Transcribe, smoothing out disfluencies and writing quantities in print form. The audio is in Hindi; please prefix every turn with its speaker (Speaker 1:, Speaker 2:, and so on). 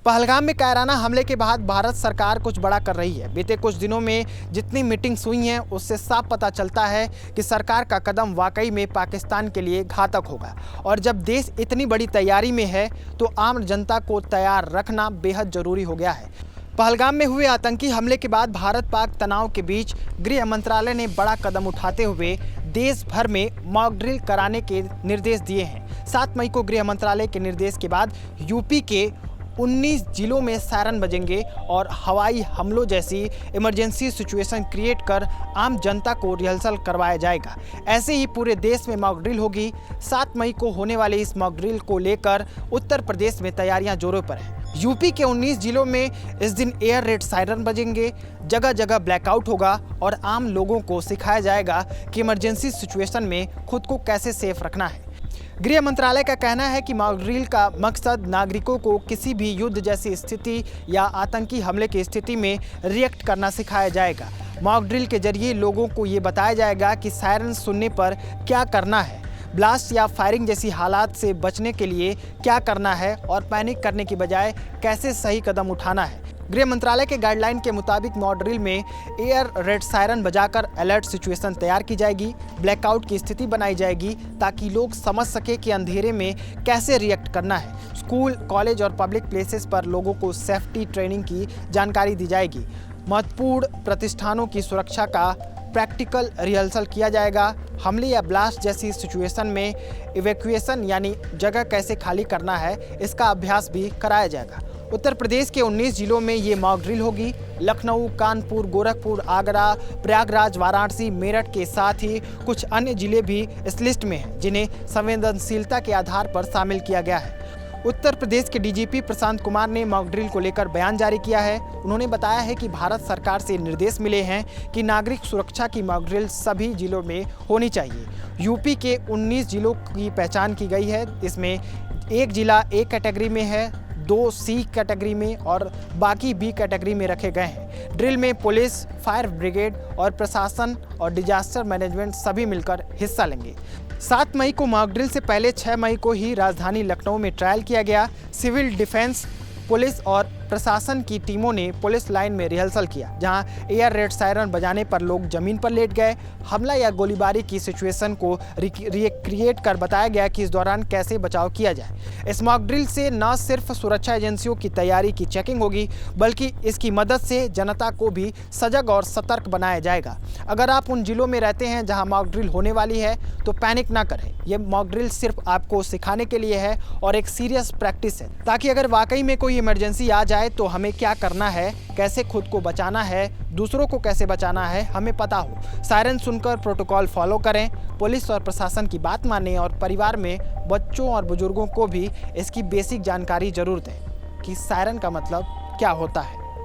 Speaker 1: पहलगाम में कायराना हमले के बाद भारत सरकार कुछ बड़ा कर रही है। बीते कुछ दिनों में जितनी मीटिंग्स हुई हैं उससे साफ पता चलता है कि सरकार का कदम वाकई में पाकिस्तान के लिए घातक होगा। और जब देश इतनी बड़ी तैयारी में है तो आम जनता को तैयार रखना बेहद ज़रूरी हो गया है। पहलगाम में हुए आतंकी हमले के बाद भारत पाक तनाव के बीच गृह मंत्रालय ने बड़ा कदम उठाते हुए देश भर में मॉक ड्रिल कराने के निर्देश दिए हैं। 7 मई को गृह मंत्रालय के निर्देश के बाद यूपी के 19 जिलों में सायरन बजेंगे और हवाई हमलों जैसी इमरजेंसी सिचुएशन क्रिएट कर आम जनता को रिहर्सल करवाया जाएगा। ऐसे ही पूरे देश में मॉक ड्रिल होगी। 7 मई को होने वाले इस मॉक ड्रिल को लेकर उत्तर प्रदेश में तैयारियां जोरों पर हैं। यूपी के 19 जिलों में इस दिन एयर रेड सायरन बजेंगे, जगह जगह ब्लैकआउट होगा और आम लोगों को सिखाया जाएगा कि इमरजेंसी सिचुएशन में खुद को कैसे सेफ रखना है। गृह मंत्रालय का कहना है कि मॉक ड्रिल का मकसद नागरिकों को किसी भी युद्ध जैसी स्थिति या आतंकी हमले की स्थिति में रिएक्ट करना सिखाया जाएगा। मॉक ड्रिल के जरिए लोगों को ये बताया जाएगा कि सायरन सुनने पर क्या करना है, ब्लास्ट या फायरिंग जैसी हालात से बचने के लिए क्या करना है और पैनिक करने की बजाय कैसे सही कदम उठाना है। गृह मंत्रालय के गाइडलाइन के मुताबिक मॉक ड्रिल में एयर रेड सायरन बजाकर अलर्ट सिचुएशन तैयार की जाएगी, ब्लैकआउट की स्थिति बनाई जाएगी ताकि लोग समझ सके कि अंधेरे में कैसे रिएक्ट करना है। स्कूल, कॉलेज और पब्लिक प्लेसेस पर लोगों को सेफ्टी ट्रेनिंग की जानकारी दी जाएगी। महत्वपूर्ण प्रतिष्ठानों की सुरक्षा का प्रैक्टिकल रिहर्सल किया जाएगा। हमले या ब्लास्ट जैसी सिचुएशन में इवैक्यूएशन यानी जगह कैसे खाली करना है इसका अभ्यास भी कराया जाएगा। उत्तर प्रदेश के 19 जिलों में ये मॉक ड्रिल होगी। लखनऊ, कानपुर, गोरखपुर, आगरा, प्रयागराज, वाराणसी, मेरठ के साथ ही कुछ अन्य जिले भी इस लिस्ट में हैं जिन्हें संवेदनशीलता के आधार पर शामिल किया गया है। उत्तर प्रदेश के डीजीपी प्रशांत कुमार ने मॉक ड्रिल को लेकर बयान जारी किया है। उन्होंने बताया है कि भारत सरकार से निर्देश मिले हैं कि नागरिक सुरक्षा की मॉक ड्रिल सभी जिलों में होनी चाहिए। यूपी के 19 जिलों की पहचान की गई है। इसमें एक जिला ए कैटेगरी में है, 2 सी कैटेगरी में और बाकी बी कैटेगरी में रखे गए हैं। ड्रिल में पुलिस, फायर ब्रिगेड और प्रशासन और डिजास्टर मैनेजमेंट सभी मिलकर हिस्सा लेंगे। 7 मई को मॉक ड्रिल से पहले 6 मई को ही राजधानी लखनऊ में ट्रायल किया गया। सिविल डिफेंस, पुलिस और प्रशासन की टीमों ने पुलिस लाइन में रिहर्सल किया, जहां एयर रेड सायरन बजाने पर लोग जमीन पर लेट गए। हमला या गोलीबारी की सिचुएशन को रिक्रिएट कर बताया गया कि इस दौरान कैसे बचाव किया जाए। इस मॉक ड्रिल से न सिर्फ सुरक्षा एजेंसियों की तैयारी की चेकिंग होगी बल्कि इसकी मदद से जनता को भी सजग और सतर्क बनाया जाएगा। अगर आप उन जिलों में रहते हैं जहां मॉक ड्रिल होने वाली है तो पैनिक ना करें। ये मॉक ड्रिल सिर्फ आपको सिखाने के लिए है और एक सीरियस प्रैक्टिस है, ताकि अगर वाकई में कोई इमरजेंसी आ जाए तो हमें क्या करना है, कैसे खुद को बचाना है, दूसरों को कैसे बचाना है हमें पता हो। सायरन सुनकर प्रोटोकॉल फॉलो करें, पुलिस और प्रशासन की बात मानें और परिवार में बच्चों और बुजुर्गों को भी इसकी बेसिक जानकारी जरूर दें कि सायरन का मतलब क्या होता है।